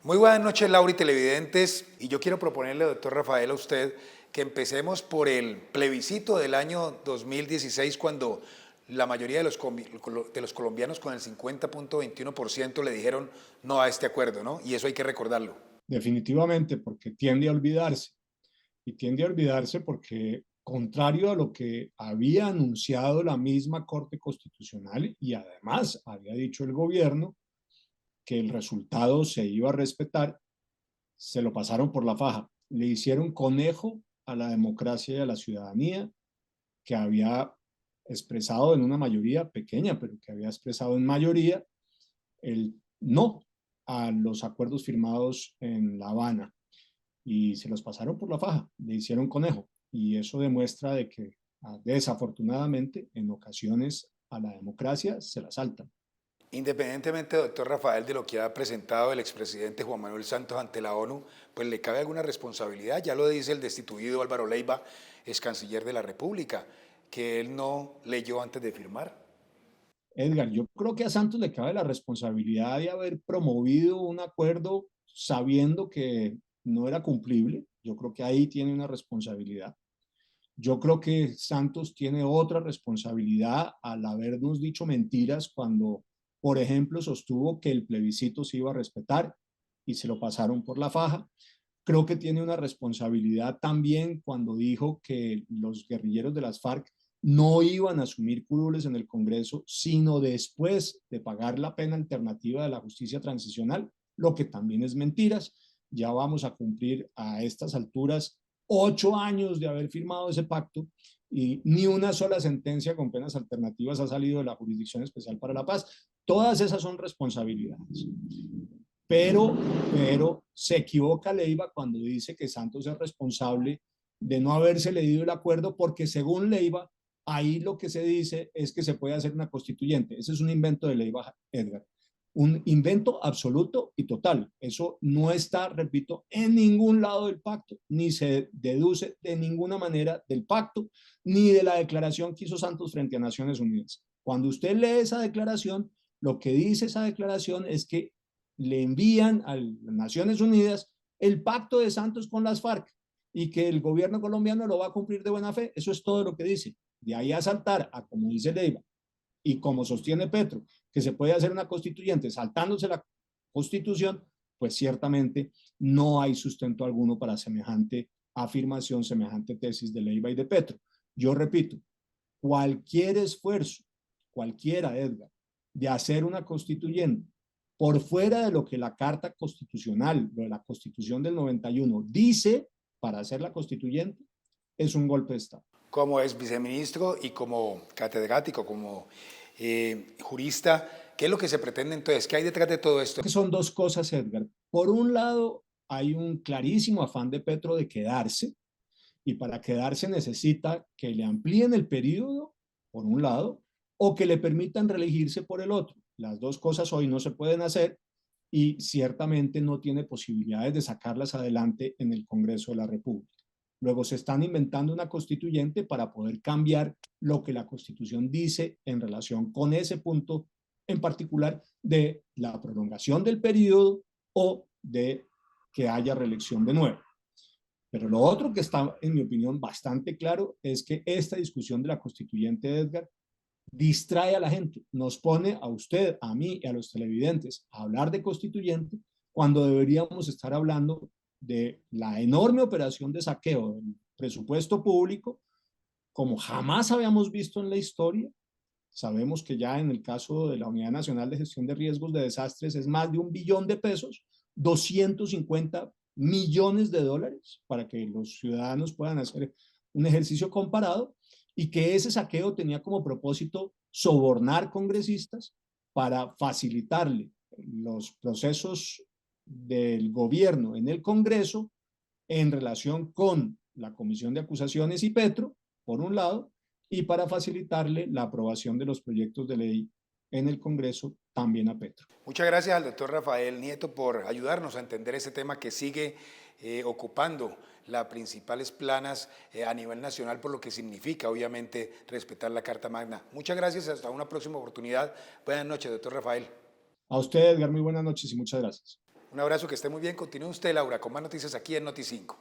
Muy buenas noches, Laura y televidentes. Y yo quiero proponerle, doctor Rafael, a usted que empecemos por el plebiscito del año 2016, cuando la mayoría de los colombianos con el 50.21% le dijeron no a este acuerdo, ¿no? Y eso hay que recordarlo. Definitivamente, porque tiende a olvidarse. Y tiende a olvidarse porque, contrario a lo que había anunciado la misma Corte Constitucional y además había dicho el gobierno que el resultado se iba a respetar, se lo pasaron por la faja. Le hicieron conejo a la democracia y a la ciudadanía que había expresado en una mayoría pequeña, pero que había expresado en mayoría el no a los acuerdos firmados en La Habana y se los pasaron por la faja, le hicieron conejo y eso demuestra de que desafortunadamente en ocasiones a la democracia se la saltan. Independientemente, doctor Rafael, de lo que ha presentado el expresidente Juan Manuel Santos ante la ONU, pues le cabe alguna responsabilidad. Ya lo dice el destituido Álvaro Leiva, ex canciller de la República, que él no leyó antes de firmar. Edgar, yo creo que a Santos le cabe la responsabilidad de haber promovido un acuerdo sabiendo que no era cumplible. Yo creo que ahí tiene una responsabilidad. Yo creo que Santos tiene otra responsabilidad al habernos dicho mentiras cuando, por ejemplo, sostuvo que el plebiscito se iba a respetar y se lo pasaron por la faja. Creo que tiene una responsabilidad también cuando dijo que los guerrilleros de las FARC no iban a asumir curules en el Congreso, sino después de pagar la pena alternativa de la justicia transicional, lo que también es mentiras. Ya vamos a cumplir a estas alturas 8 años de haber firmado ese pacto y ni una sola sentencia con penas alternativas ha salido de la Jurisdicción Especial para la Paz. Todas esas son responsabilidades. Pero, pero se equivoca Leiva cuando dice que Santos es responsable de no haberse leído el acuerdo porque según Leiva, ahí lo que se dice es que se puede hacer una constituyente. Ese es un invento de Leiva, Edgar. Un invento absoluto y total. Eso no está, repito, en ningún lado del pacto, ni se deduce de ninguna manera del pacto, ni de la declaración que hizo Santos frente a Naciones Unidas. Cuando usted lee esa declaración, lo que dice esa declaración es que le envían a las Naciones Unidas el pacto de Santos con las FARC y que el gobierno colombiano lo va a cumplir de buena fe. Eso es todo lo que dice. De ahí a saltar a, como dice Leiva y como sostiene Petro, que se puede hacer una constituyente saltándose la constitución, pues ciertamente no hay sustento alguno para semejante afirmación, semejante tesis de Leiva y de Petro. Yo repito, cualquier esfuerzo, cualquiera, Edgar, de hacer una constituyente por fuera de lo que la Carta Constitucional, de la Constitución del 91 dice para hacer la constituyente, es un golpe de Estado. Como ex viceministro y como catedrático, como jurista, ¿qué es lo que se pretende entonces? ¿Qué hay detrás de todo esto? Son dos cosas, Edgar. Por un lado, hay un clarísimo afán de Petro de quedarse, y para quedarse necesita que le amplíen el periodo, por un lado, o que le permitan reelegirse por el otro. Las dos cosas hoy no se pueden hacer y ciertamente no tiene posibilidades de sacarlas adelante en el Congreso de la República. Luego se están inventando una constituyente para poder cambiar lo que la Constitución dice en relación con ese punto en particular de la prolongación del periodo o de que haya reelección de nuevo. Pero lo otro que está, en mi opinión, bastante claro es que esta discusión de la constituyente, Edgar, distrae a la gente, nos pone a usted, a mí y a los televidentes a hablar de constituyente cuando deberíamos estar hablando de la enorme operación de saqueo del presupuesto público como jamás habíamos visto en la historia. Sabemos que ya en el caso de la Unidad Nacional de Gestión de Riesgos de Desastres es más de 1 billón de pesos, 250 millones de dólares para que los ciudadanos puedan hacer un ejercicio comparado y que ese saqueo tenía como propósito sobornar congresistas para facilitarle los procesos del gobierno en el Congreso en relación con la Comisión de Acusaciones y Petro, por un lado, y para facilitarle la aprobación de los proyectos de ley en el Congreso también a Petro. Muchas gracias al doctor Rafael Nieto por ayudarnos a entender ese tema que sigue ocupando las principales planas a nivel nacional, por lo que significa, obviamente, respetar la Carta Magna. Muchas gracias, hasta una próxima oportunidad. Buenas noches, doctor Rafael. A usted, Edgar, muy buenas noches y muchas gracias. Un abrazo, que esté muy bien. Continúe usted, Laura, con más noticias aquí en Noti5.